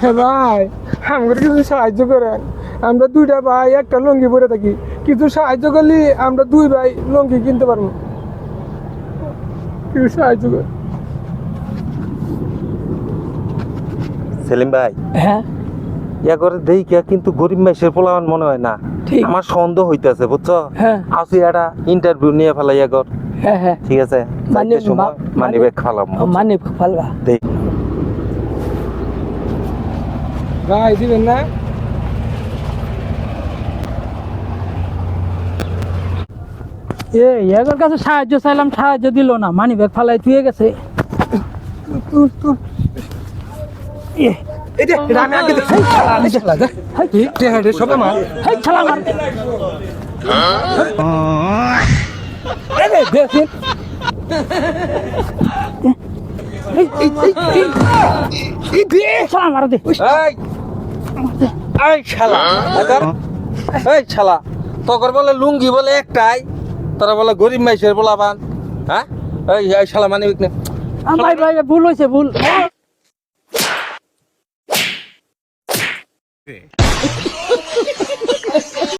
হ্যাঁ ভাই আমাকে কিছু সাহায্য করেন। আমরা দুইটা ভাই একটা লুঙ্গি পরে থাকি, কিছু সাহায্য করলে আমরা দুই ভাই লুঙ্গি কিনতে পারবো। কিছু সাহায্য করেন। সেলিম ভাই, হ্যাঁ ইয়া করে দেখিয়া কিন্তু গরিব মানুষের পোলাপান মনে হয় না। ঠিক। আমার সন্দেহ হইতেছে বুঝছো। হ্যাঁ। আসি একটা ইন্টারভিউ নিয়ে ফেলাই ইয়া কর। হ্যাঁ হ্যাঁ ঠিক আছে, মানে মানি ব্যাগ ফালাম মানে ফালবা দেখ। ভাই দিবেন না? এর কাছে সাহায্য চাইলাম, সাহায্য দিল না, মানি ব্যাগ ফালাই থুয়ে গেছে। এটা আমি আগে দেখছি। সব আমার হেই ছালা আমার দেখেন ছালা মারা দে। এই শালা, এই শালা, তোর বলে লুঙ্গি বলে একটাই, তোরা বলে গরিব মানুষের পোলাপান। হ্যাঁ, এই শালা মানি ব্যাগ নে। ভাই ভাই ভুল হয়েছে, ভুল।